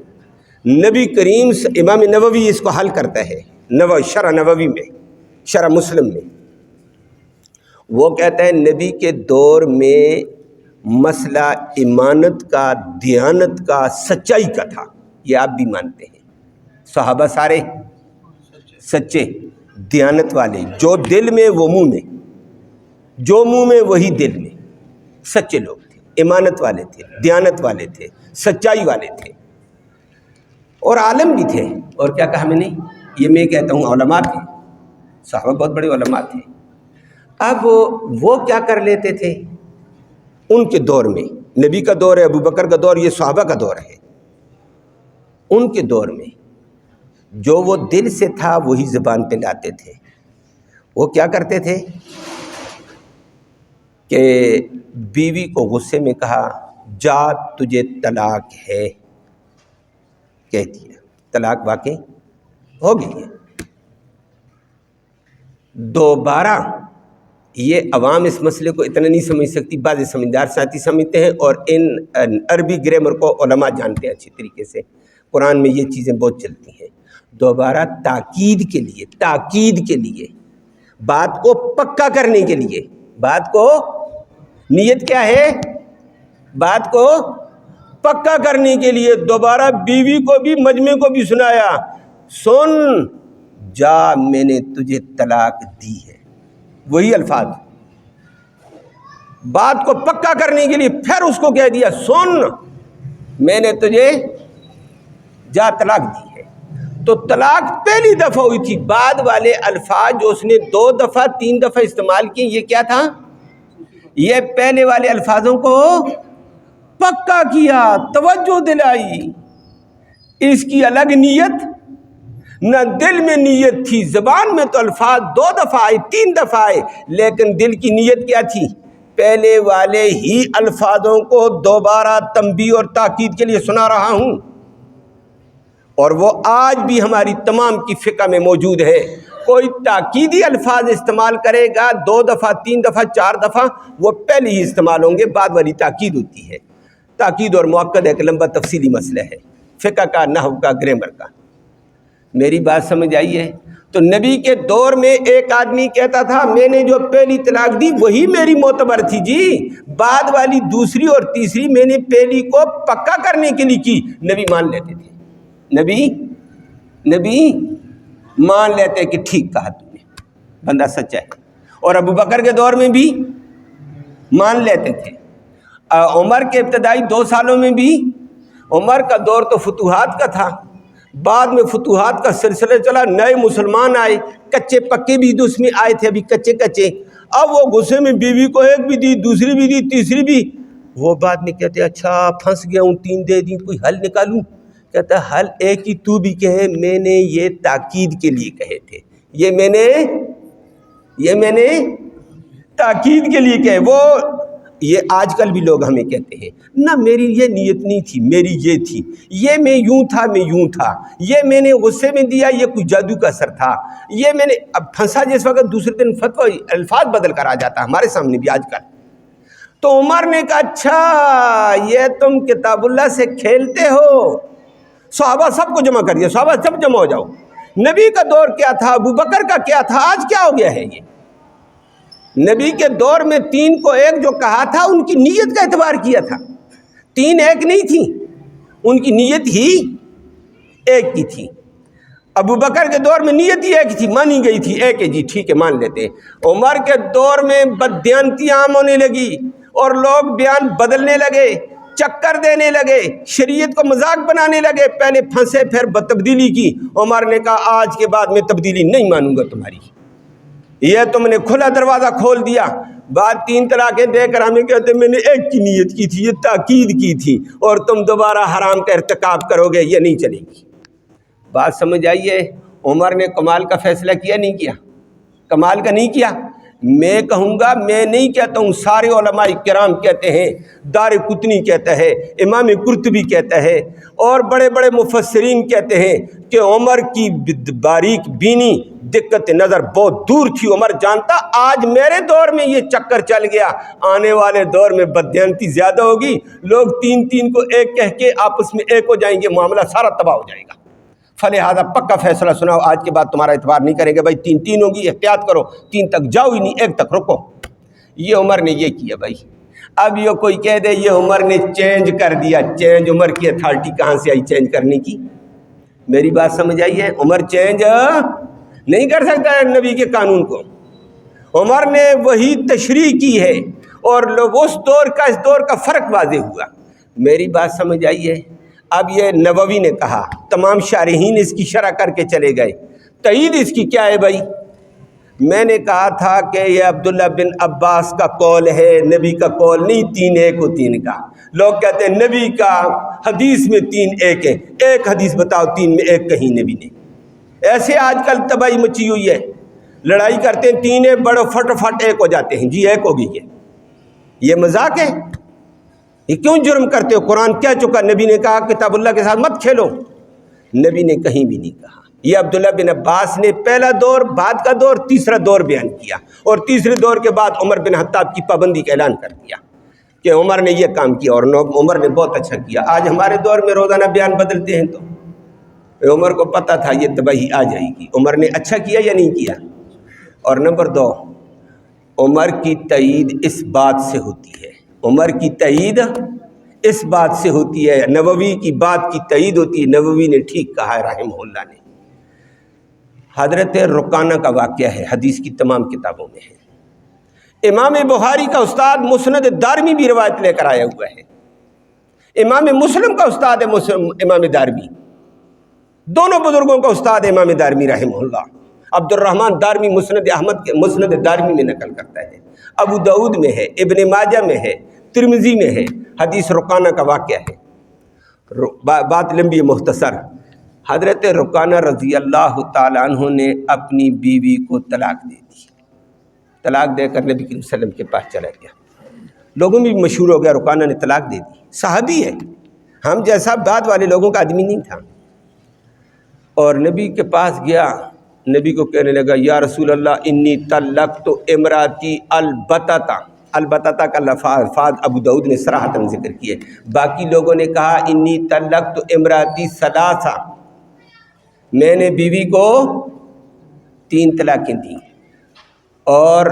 [SPEAKER 1] نبی کریم، امام نووی اس کو حل کرتا ہے شرح نووی میں، شرح مسلم میں، وہ کہتا ہے نبی کے دور میں مسئلہ ایمانت کا، دیانت کا، سچائی کا تھا، یہ آپ بھی مانتے ہیں، صحابہ سارے سچے دیانت والے، جو دل میں وہ منہ میں، جو منہ میں وہی دل میں، سچے لوگ تھے، ایمانت والے تھے، دیانت والے تھے، سچائی والے تھے، اور عالم بھی تھے۔ اور کیا کہا میں نے؟ یہ میں کہتا ہوں علماء تھے، صحابہ بہت بڑے علماء تھے۔ اب وہ کیا کر لیتے تھے ان کے دور میں، نبی کا دور ہے، ابو بکر کا دور، یہ صحابہ کا دور ہے، ان کے دور میں جو وہ دل سے تھا وہی زبان پہ لاتے تھے۔ وہ کیا کرتے تھے کہ بیوی کو غصے میں کہا جا تجھے طلاق ہے، کہہ دیا، طلاق واقع ہو گئی ہے۔ دوبارہ یہ عوام اس مسئلے کو اتنا نہیں سمجھ سکتی، بعض سمجھدار ساتھی سمجھتے ہیں، اور ان عربی گرامر کو علماء جانتے ہیں اچھی طریقے سے، قرآن میں یہ چیزیں بہت چلتی ہیں۔ دوبارہ تاکید کے لیے بات کو پکا کرنے کے لیے، بات کو، نیت کیا ہے؟ بات کو پکا کرنے کے لیے دوبارہ بیوی کو بھی، مجمع کو بھی سنایا، سن جا میں نے تجھے طلاق دی ہے، وہی الفاظ، بات کو پکا کرنے کے لیے پھر اس کو کہہ دیا سن میں نے تجھے جا طلاق دی ہے۔ تو طلاق پہلی دفعہ ہوئی تھی، بعد والے الفاظ جو اس نے 2 دفعہ 3 دفعہ استعمال کیے، یہ کیا تھا؟ یہ پہلے والے الفاظوں کو پکا کیا، توجہ دلائی، اس کی الگ نیت نہ، دل میں نیت تھی، زبان میں تو الفاظ 2 دفعہ آئے 3 دفعہ آئے، لیکن دل کی نیت کیا تھی؟ پہلے والے ہی الفاظوں کو دوبارہ تنبیہ اور تاکید کے لیے سنا رہا ہوں، اور وہ آج بھی ہماری تمام کی فقہ میں موجود ہے۔ کوئی تاکیدی الفاظ استعمال کرے گا 2 دفعہ 3 دفعہ 4 دفعہ، وہ پہلے ہی استعمال ہوں گے، بعد والی تاکید ہوتی ہے۔ تاکید اور مؤکد ایک لمبا تفصیلی مسئلہ ہے، فقہ کا، نحو کا، گرامر کا۔ میری بات سمجھ آئی ہے؟ تو نبی کے دور میں ایک آدمی کہتا تھا میں نے جو پہلی طلاق دی وہی میری معتبر تھی جی، بعد والی دوسری اور تیسری میں نے پہلی کو پکا کرنے کے لیے کی۔ نبی مان لیتے تھے، نبی مان لیتے کہ ٹھیک کہا تم نے، بندہ سچا ہے۔ اور ابو بکر کے دور میں بھی مان لیتے تھے، عمر کے ابتدائی 2 سالوں میں بھی، عمر کا دور تو فتوحات کا تھا، بعد میں فتوحات کا سلسلہ چلا، نئے مسلمان آئے، کچے پکے بھی اس میں آئے تھے، ابھی کچے، اب وہ غصے میں بیوی کو ایک بھی دی، دوسری بھی دی، تیسری بھی. وہ بعد میں کہتے اچھا پھنس گیا ہوں، 3 دے دی، کوئی حل نکالوں. کہتا ہے حل ایک ہی تو بھی کہے، میں نے یہ تاکید کے لیے کہے تھے، یہ میں نے تاکید کے لیے کہے. وہ یہ آج کل بھی لوگ ہمیں کہتے ہیں نہ میری یہ نیت نہیں تھی، میری یہ تھی، یہ میں یوں تھا، یہ میں نے غصے میں دیا، یہ کوئی جادو کا اثر تھا، یہ میں نے. اب پھنسا جس وقت دوسرے دن فتوی الفاظ بدل کر آ جاتا ہے ہمارے سامنے بھی آج کل. تو عمر نے کہا اچھا یہ تم کتاب اللہ سے کھیلتے ہو. صحابہ سب کو جمع کر دیا، صحابہ سب جمع ہو جاؤ. نبی کا دور کیا تھا، ابو بکر کا کیا تھا، آج کیا ہو گیا ہے. یہ نبی کے دور میں 3 کو 1 جو کہا تھا ان کی نیت کا اعتبار کیا تھا. 3 ایک نہیں تھی، ان کی نیت ہی ایک کی تھی. ابو بکر کے دور میں نیت ہی ایک تھی، مانی گئی تھی، ایک ہے جی ٹھیک ہے مان لیتے. عمر کے دور میں بددیانتی عام ہونے لگی اور لوگ بیان بدلنے لگے، چکر دینے لگے، شریعت کو مذاق بنانے لگے. پہلے پھنسے پھر تبدیلی کی. عمر نے کہا آج کے بعد میں تبدیلی نہیں مانوں گا تمہاری، یہ تم نے کھلا دروازہ کھول دیا. بعد 3 طلاقیں دے کر ہمیں کہتے میں نے ایک کی نیت کی تھی، یہ تاکید کی تھی، اور تم دوبارہ حرام کا ارتکاب کرو گے، یہ نہیں چلے گی. بات سمجھ آئیے. عمر نے کمال کا فیصلہ کیا نہیں کیا؟ کمال کا نہیں کیا. میں کہوں گا، میں نہیں کہتا ہوں، سارے علماء کرام کہتے ہیں، دار قطنی کہتا ہے، امام قرطبی کہتا ہے، اور بڑے بڑے مفسرین کہتے ہیں کہ عمر کی باریک بینی، دقت نظر بہت دور تھی. عمر جانتا آج میرے دور میں یہ چکر چل گیا، آنے والے دور میں بددیانتی زیادہ ہوگی، لوگ 3 کو 1 کہہ کے آپس میں ایک ہو جائیں گے، معاملہ سارا تباہ ہو جائے گا. فلہذا پکا فیصلہ سناؤ، آج کے بعد تمہارا اعتبار نہیں کریں گے بھائی. 3 ہوگی، احتیاط کرو، 3 تک جاؤ ہی نہیں، 1 تک رکو. یہ عمر نے یہ کیا بھائی. اب یہ کوئی کہہ دے یہ عمر نے چینج کر دیا، چینج عمر کی اتھارٹی کہاں سے آئی چینج کرنے کی؟ میری بات سمجھ آئی ہے؟ عمر چینج نہیں کر سکتا ہے نبی کے قانون کو. عمر نے وہی تشریح کی ہے، اور اس دور کا اس دور کا فرق واضح ہوا. میری بات سمجھ آئی ہے؟ اب یہ نووی نے کہا، تمام شارحین اس کی شرح کر کے چلے گئے. تائید اس کی کیا ہے بھائی؟ میں نے کہا تھا کہ یہ عبداللہ بن عباس کا قول ہے، نبی کا قول نہیں. 3 1 و 3 کا لوگ کہتے ہیں نبی کا حدیث میں 3 1 ہے. ایک حدیث بتاؤ 3 میں 1 کہیں نبی نے. ایسے آج کل تباہی مچی ہوئی ہے، لڑائی کرتے ہیں 3 بڑے فٹ 1 ہو جاتے ہیں، جی 1 ہو گئی ہے. یہ مذاق ہے؟ یہ کیوں جرم کرتے ہو؟ قرآن کہہ چکا، نبی نے کہا کتاب اللہ کے ساتھ مت کھیلو. نبی نے کہیں بھی نہیں کہا. یہ عبداللہ بن عباس نے پہلا دور، بعد کا دور، تیسرا دور بیان کیا، اور تیسرے دور کے بعد عمر بن خطاب کی پابندی کا اعلان کر دیا کہ عمر نے یہ کام کیا، اور عمر نے بہت اچھا کیا. آج ہمارے دور میں روزانہ بیان بدلتے ہیں، تو عمر کو پتہ تھا یہ تباہی آ جائے گی. عمر نے اچھا کیا یا نہیں کیا؟ اور نمبر 2، عمر کی تائید اس بات سے ہوتی ہے، عمر کی تائید اس بات سے ہوتی ہے، نووی کی بات کی تائید ہوتی ہے. نووی نے ٹھیک کہا ہے رحمہ اللہ نے. حضرت رکانہ کا واقعہ ہے، حدیث کی تمام کتابوں میں ہے. امام بخاری کا استاد مسند دارمی بھی روایت لے کر آیا ہوا ہے. امام مسلم کا استاد ہے امام دارمی. دونوں بزرگوں کا استاد ہے امام دارمی رحمہ اللہ. عبد الرحمن دارمی مسند احمد کے مسند دارمی میں نقل کرتا ہے، ابو داؤد میں ہے، ابن ماجہ میں ہے، ترمذی میں ہے. حدیث رکانہ کا واقعہ ہے. بات لمبی مختصر. حضرت رکانہ رضی اللہ تعالیٰ عنہ نے اپنی بیوی کو طلاق دے دی. طلاق دے کر نبی کریم صلی اللہ علیہ وسلم کے پاس چلا گیا. لوگوں میں بھی مشہور ہو گیا رکانہ نے طلاق دے دی. صحابی ہے، ہم جیسا بعد والے لوگوں کا آدمی نہیں تھا. اور نبی کے پاس گیا، نبی کو کہنے لگا یا رسول اللہ انی طلقت امراتی البتہ. البتہ کا لفظ ابو داؤد نے صراحتاً ذکر کیے. باقی لوگوں نے کہا انی طلقت امراتی ثلاثہ، میں نے بیوی کو 3 طلاقیں دیں. اور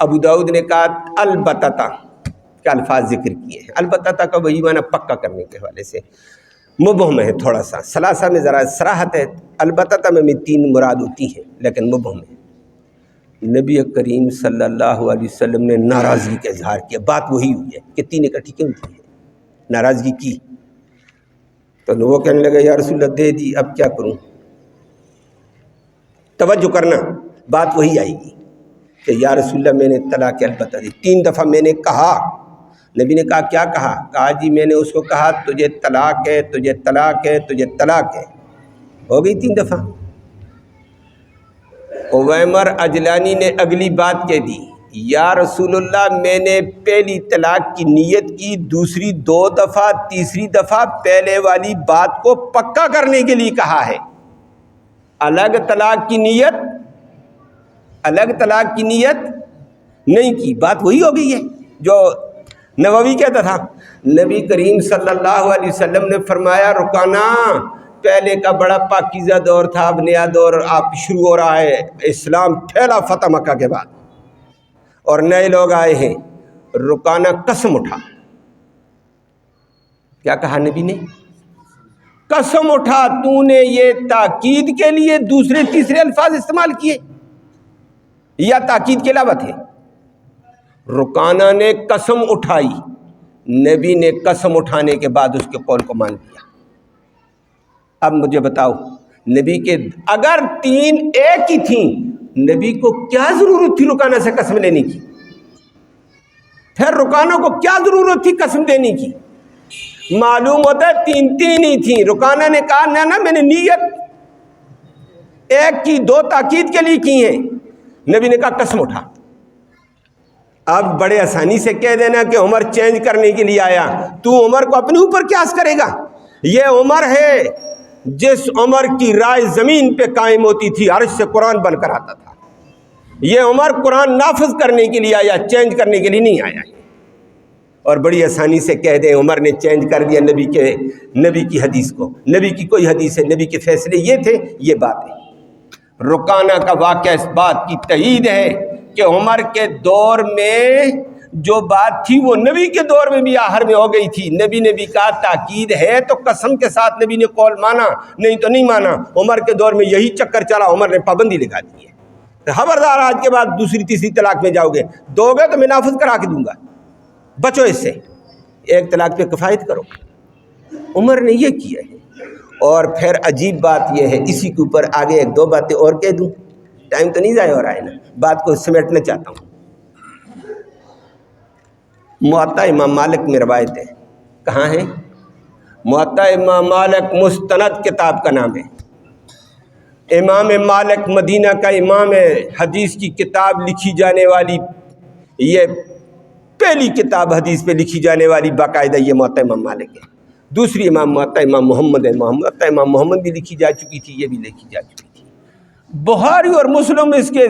[SPEAKER 1] ابو داؤد نے کہا البتہ کا الفاظ ذکر کیے ہیں. البتہ کا وہی معنی پکا کرنے کے حوالے سے مبہم ہے تھوڑا سا. ثلاثہ میں ذرا صراحت ہے، البتہ میں 3 مراد ہوتی ہیں لیکن مبہم ہے. نبی کریم صلی اللہ علیہ وسلم نے ناراضگی کا اظہار کیا. بات وہی ہوئی ہے کہ 3 اکٹھی کیوں کی ہے، ناراضگی کی. تو وہ کہنے لگا یا رسول اللہ دے دی، اب کیا کروں؟ توجہ کرنا، بات وہی آئے گی کہ یا رسول اللہ میں نے طلاق البتہ دی، 3 دفعہ میں نے کہا۔ نبی نے کہا کیا کہا؟ کہا جی میں نے اس کو کہا تجھے طلاق ہے، تجھے طلاق ہے، تجھے طلاق ہے، ہو گئی 3 دفعہ۔ عویمر عجلانی نے اگلی بات کہہ دی، یا رسول اللہ میں نے پہلی طلاق کی نیت کی، دوسری 2 دفعہ، تیسری دفعہ پہلے والی بات کو پکا کرنے کے لیے کہا ہے۔ الگ طلاق کی نیت، الگ طلاق کی نیت نہیں کی، بات وہی ہو گئی ہے جو نووی کہتا تھا۔ نبی کریم صلی اللہ علیہ وسلم نے فرمایا رکانا، پہلے کا بڑا پاکیزہ دور تھا، اب نیا دور آپ شروع ہو رہا ہے، اسلام پھیلا فتح مکہ کے بعد اور نئے لوگ آئے ہیں، رکانا قسم اٹھا۔ کیا کہا نبی نے؟ قسم اٹھا، تو نے یہ تاکید کے لیے دوسرے تیسرے الفاظ استعمال کیے یا تاکید کے علاوہ تھے؟ رکانہ نے قسم اٹھائی، نبی نے قسم اٹھانے کے بعد اس کے قول کو مان لیا۔ اب مجھے بتاؤ، نبی کے اگر 3 ایک ہی تھیں، نبی کو کیا ضرورت تھی رکانہ سے قسم لینے کی؟ پھر رکانہ کو کیا ضرورت تھی قسم دینے کی؟ معلوم ہوتا ہے 3 ہی تھیں۔ رکانہ نے کہا نہ میں نے نیت ایک کی 2 تاکید کے لیے کی ہیں، نبی نے کہا قسم اٹھا۔ اب بڑے آسانی سے کہہ دینا کہ عمر چینج کرنے کے لیے آیا، تو عمر کو اپنے اوپر قیاس کرے گا؟ یہ عمر ہے جس عمر کی رائے زمین پہ قائم ہوتی تھی، عرش سے قرآن بن کر آتا تھا۔ یہ عمر قرآن نافذ کرنے کے لیے آیا، چینج کرنے کے لیے نہیں آیا۔ اور بڑی آسانی سے کہہ دیں عمر نے چینج کر دیا نبی کی حدیث کو، نبی کی کوئی حدیث ہے، نبی کے فیصلے یہ تھے، یہ بات ہے۔ رکانہ کا واقعہ اس بات کی تائید ہے کہ عمر کے دور میں جو بات تھی وہ نبی کے دور میں بھی آخر میں ہو گئی تھی۔ نبی نے بھی کہا تاکید ہے تو قسم کے ساتھ نبی نے قول مانا، نہیں تو نہیں مانا۔ عمر کے دور میں یہی چکر چلا، عمر نے پابندی لگا دی ہے، خبردار آج کے بعد دوسری تیسری طلاق میں جاؤ گے، دو گے تو میں نافذ کرا کے دوں گا، بچو اس سے، ایک طلاق پہ کفایت کرو۔ عمر نے یہ کیا ہے۔ اور پھر عجیب بات یہ ہے، اسی کے اوپر آگے 1-2 باتیں اور کہہ دوں، ٹائم تو نہیں ضائع ہو رہا ہے نا، بات کو سمیٹنا چاہتا ہوں۔ موطا امام مالک میں روایت ہے، کہاں ہے؟ موطا امام مالک مستند کتاب کا نام ہے۔ امام مالک مدینہ کا امام ہے، حدیث کی کتاب لکھی جانے والی، یہ پہلی کتاب حدیث پہ لکھی جانے والی باقاعدہ یہ موطا امام مالک ہے۔ دوسری امام موطا امام محمد ہے، موطا امام محمد بھی لکھی جا چکی تھی، یہ بھی لکھی جا چکی تھی۔ بخاری اور مسلم اس کے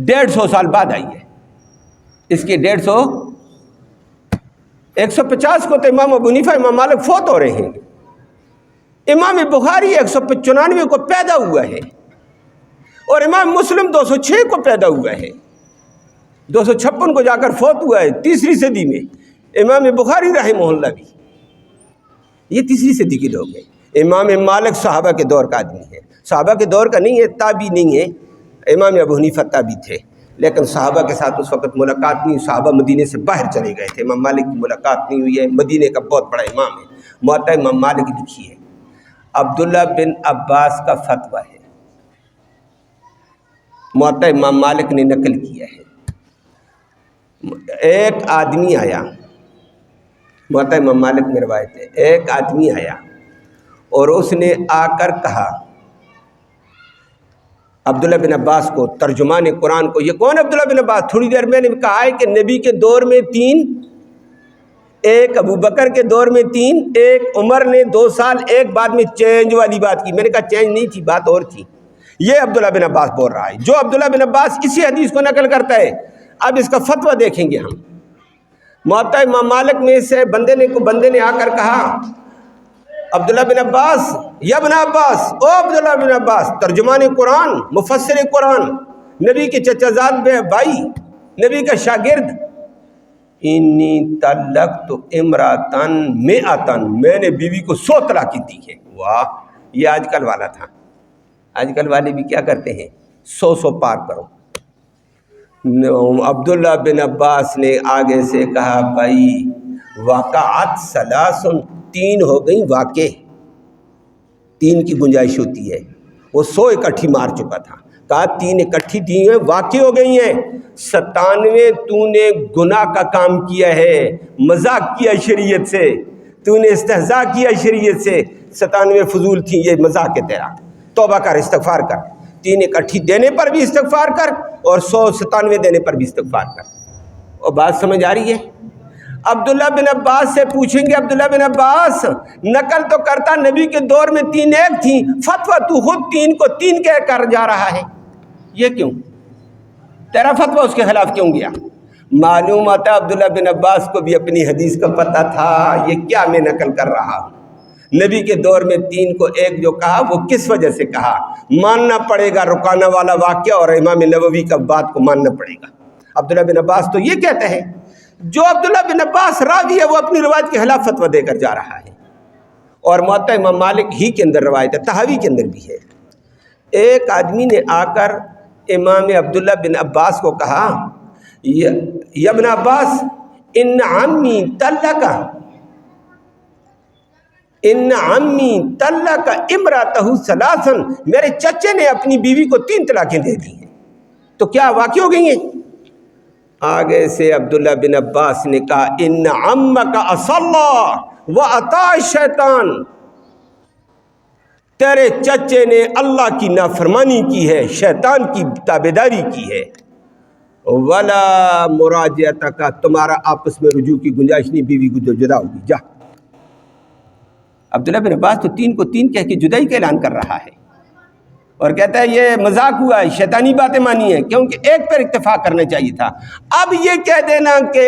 [SPEAKER 1] 150 سال بعد آئی ہے، اس کے 150 کو تو امام ابو حنیفہ امام مالک فوت ہو رہے ہیں، امام بخاری 195 کو پیدا ہوا ہے، اور امام مسلم 206 کو پیدا ہوا ہے، 256 کو جا کر فوت ہوا ہے 3 صدی میں۔ امام بخاری رحمہ اللہ بھی یہ 3 صدی کے لوگ ہیں۔ امام مالک صحابہ کے دور کا آدمی ہے، صحابہ کے دور کا نہیں ہے، تابعی نہیں ہے۔ امام ابو حنیفہ تابعی تھے، لیکن صحابہ کے ساتھ اس وقت ملاقات نہیں، صحابہ مدینے سے باہر چلے گئے تھے، امام مالک کی ملاقات نہیں ہوئی ہے، مدینے کا بہت بڑا امام ہے۔ موطا امام مالک لکھی ہے۔ عبداللہ بن عباس کا فتویٰ ہے، موطا امام مالک نے نقل کیا ہے۔ ایک آدمی آیا، موطا امام مالک میں روایت ہے، ایک آدمی آیا اور اس نے آ کر کہا عبداللہ بن عباس کو، ترجمان قرآن کو، یہ کون عبداللہ بن عباس؟ تھوڑی دیر میں نے کہا ہے کہ نبی کے دور میں 3، ایک ابو بکر کے دور میں 3، ایک عمر نے 2 سال، ایک بعد میں چینج والی بات کی۔ میں نے کہا چینج نہیں تھی، بات اور تھی۔ یہ عبداللہ بن عباس بول رہا ہے، جو عبداللہ بن عباس اسی حدیث کو نقل کرتا ہے۔ اب اس کا فتویٰ دیکھیں گے ہم۔ موطا امام مالک میں سے بندے نے آ کر کہا عبداللہ بن عباس، یا ابن عباس، او عبداللہ بن عباس، ترجمان قرآن، مفسر قرآن، نبی کے چچا زاد بھائی، نبی کا شاگرد، انی طلقت امراتن مئتن، میں نے بیوی کو 100 طلاق دی ہے۔ واہ، یہ آج کل والا تھا۔ آج کل والے بھی کیا کرتے ہیں؟ 100 پار کرو۔ عبداللہ بن عباس نے آگے سے کہا بھائی واقعات 3 ہو گئی، واقع 3 کی گنجائش ہوتی ہے، وہ 100 اکٹھی مار چکا تھا۔ کہا 3 اکٹھی دی ہیں واقع ہو گئی ہیں، 97 تو نے گناہ کا کام کیا ہے، مذاق کیا شریعت سے، تو نے استہزاء کیا شریعت سے، 97 فضول تھیں، یہ مذاق ہے تیرا، توبہ کر، استغفار کر، 3 اکٹھی دینے پر بھی استغفار کر اور 197 دینے پر بھی استغفار کر۔ اور بات سمجھ آ رہی ہے؟ عبداللہ بن عباس سے پوچھیں گے، عبداللہ بن عباس نقل تو کرتا نبی کے دور میں 3 ایک تھیں، فتویٰ تو خود 3 کو 3 کہہ کر جا رہا ہے، یہ کیوں؟ تیرا فتویٰ اس کے خلاف کیوں گیا؟ معلوم آتا عبداللہ بن عباس کو بھی اپنی حدیث کا پتہ تھا، یہ کیا میں نقل کر رہا ہوں۔ نبی کے دور میں 3 کو 1 جو کہا وہ کس وجہ سے کہا؟ ماننا پڑے گا رکانہ والا واقعہ اور امام نووی کا بات کو ماننا پڑے گا۔ عبداللہ بن عباس تو یہ کہتے ہیں، جو عبداللہ بن عباس راوی ہے وہ اپنی روایت کے خلاف فتویٰ دے کر جا رہا ہے، اور موطا امام مالک ہی کے اندر روایت ہے، تحاوی کے اندر بھی ہے۔ ایک آدمی نے آ کر امام عبداللہ بن عباس کو کہا، یا ابن عباس ان عمی طلق امرأتہ ثلاثا، میرے چچے نے اپنی بیوی کو 3 طلاقیں دے دی ہیں، تو کیا واقع ہو گئی ہیں؟ آگے سے عبداللہ بن عباس نے کہا، ان عمک عصی وعطا الشیطان، تیرے چچے نے اللہ کی نافرمانی کی ہے، شیطان کی تابعداری کی ہے، ولا مراجعت کا، تمہارا آپس میں رجوع کی گنجائش نہیں، بیوی کو جدا ہوگی، جا۔ عبداللہ بن عباس تو 3 کو 3 کہہ کے جدائی کا اعلان کر رہا ہے اور کہتا ہے یہ مذاق ہوا ہے، شیطانی باتیں مانی ہیں، کیونکہ ایک پر اتفاق کرنا چاہیے تھا۔ اب یہ کہہ دینا کہ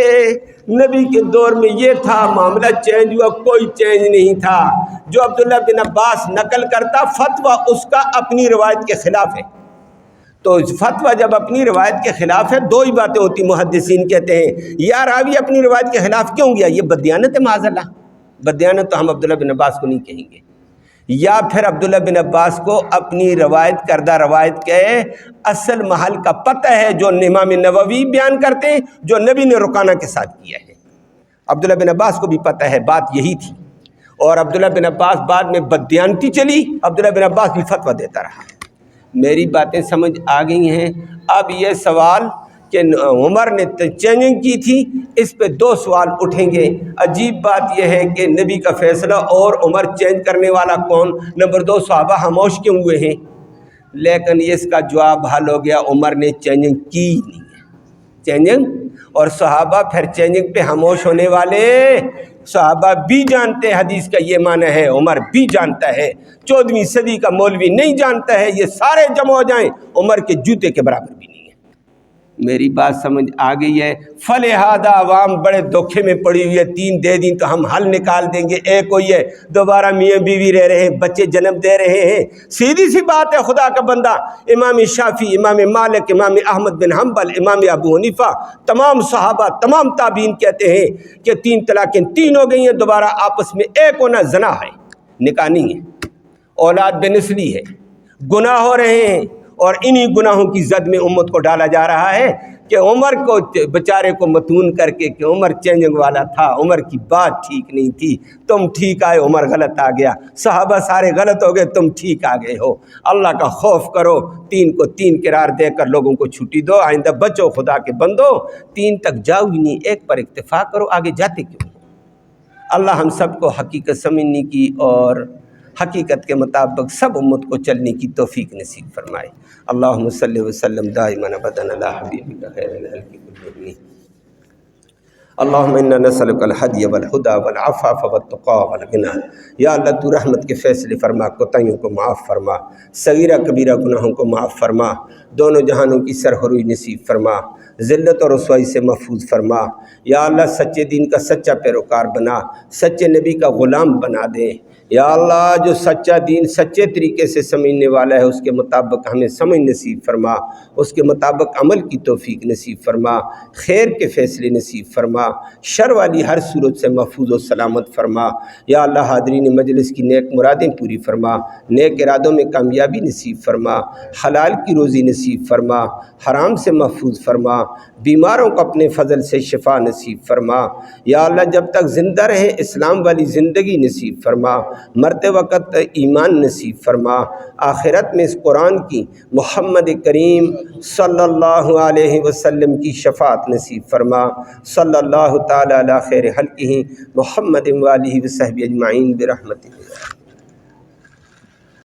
[SPEAKER 1] نبی کے دور میں یہ تھا، معاملہ چینج ہوا، کوئی چینج نہیں تھا۔ جو عبداللہ بن عباس نقل کرتا فتویٰ اس کا اپنی روایت کے خلاف ہے، تو فتویٰ جب اپنی روایت کے خلاف ہے 2 ہی باتیں ہوتی، محدثین کہتے ہیں یا راوی اپنی روایت کے خلاف کیوں گیا، یہ بددیانت ہے، معاذ اللہ، بددیانت تو ہم عبداللہ بن عباس کو نہیں کہیں گے، یا پھر عبداللہ بن عباس کو اپنی روایت کردہ روایت کے اصل محل کا پتہ ہے، جو امام نووی بیان کرتے ہیں، جو نبی نے رکانہ کے ساتھ کیا ہے۔ عبداللہ بن عباس کو بھی پتہ ہے، بات یہی تھی، اور عبداللہ بن عباس بعد میں بددیانتی چلی، عبداللہ بن عباس بھی فتویٰ دیتا رہا۔ میری باتیں سمجھ آ گئی ہیں؟ اب یہ سوال کہ عمر نے چینجنگ کی تھی، اس پہ 2 سوال اٹھیں گے۔ عجیب بات یہ ہے کہ نبی کا فیصلہ اور عمر چینج کرنے والا کون؟ نمبر 2 صحابہ خاموش کیوں ہوئے ہیں؟ لیکن اس کا جواب حل ہو گیا، عمر نے چینجنگ کی نہیں ہے، چینجنگ، اور صحابہ پھر چینجنگ پہ خاموش ہونے والے، صحابہ بھی جانتے ہیں حدیث کا یہ معنی ہے، عمر بھی جانتا ہے، 14ویں صدی کا مولوی نہیں جانتا ہے، یہ سارے جمع ہو جائیں عمر کے جوتے کے برابر بھی نہیں ہے۔ میری بات سمجھ آ گئی ہے؟ فلہذا عوام بڑے دھوکے میں پڑی ہوئی ہے، 3 دے دیں تو ہم حل نکال دیں گے، ایک ہوئی ہے، دوبارہ میاں بیوی رہ رہے ہیں، بچے جنم دے رہے ہیں، سیدھی سی بات ہے، خدا کا بندہ امام شافعی، امام مالک، امام احمد بن حنبل، امام ابو حنیفہ، تمام صحابہ، تمام تابعین کہتے ہیں کہ 3 طلاقیں 3 ہو گئی ہیں، دوبارہ آپس میں ایک ہونا زنا ہے، نکاح نہیں ہے، اولاد بے نسلی ہے، گناہ ہو رہے ہیں، اور انہی گناہوں کی زد میں امت کو ڈالا جا رہا ہے کہ عمر کو بیچارے کو متون کر کے کہ عمر چینجنگ والا تھا، عمر کی بات ٹھیک نہیں تھی، تم ٹھیک آئے، عمر غلط آ گیا، صحابہ سارے غلط ہو گئے، تم ٹھیک آ گئے ہو۔ اللہ کا خوف کرو، 3 کو 3 قرار دے کر لوگوں کو چھٹی دو، آئندہ بچو خدا کے بندو، 3 تک جاؤ ہی نہیں، ایک پر اکتفا کرو، آگے جاتے کیوں؟ اللہ ہم سب کو حقیقت سمجھنے کی اور حقیقت کے مطابق سب امت کو چلنے کی توفیق نصیب فرمائے۔ اللہم صلی وسلم دائما ابدا علی حبیبک خیر الخلق کلہم۔ اللہم انا نسألک الہدی والہدی والعفاف والتقی والغنی۔ یا اللہ تو رحمت کے فیصلے فرما، کوتاہیوں کو معاف فرما، صغیرہ کبیرہ گناہوں کو معاف فرما، دونوں جہانوں کی سرخروئی نصیب فرما، ذلت اور رسوائی سے محفوظ فرما۔ یا اللہ سچے دین کا سچا پیروکار بنا، سچے نبی کا غلام بنا دے۔ یا اللہ جو سچا دین سچے طریقے سے سمجھنے والا ہے، اس کے مطابق ہمیں سمجھ نصیب فرما، اس کے مطابق عمل کی توفیق نصیب فرما، خیر کے فیصلے نصیب فرما، شر والی ہر صورت سے محفوظ و سلامت فرما۔ یا اللہ حاضرین مجلس کی نیک مرادیں پوری فرما، نیک ارادوں میں کامیابی نصیب فرما، حلال کی روزی نصیب فرما، حرام سے محفوظ فرما، بیماروں کو اپنے فضل سے شفا نصیب فرما۔ یا اللہ جب تک زندہ رہیں اسلام والی زندگی نصیب فرما، مرتے وقت ایمان نصیب فرما، آخرت میں اس قرآن کی محمد کریم صلی اللہ علیہ وسلم کی شفاعت نصیب فرما۔ صلی اللہ تعالی علی خیر خلقہ محمد و آلہ وصحبہ اجمعین برحمتہ۔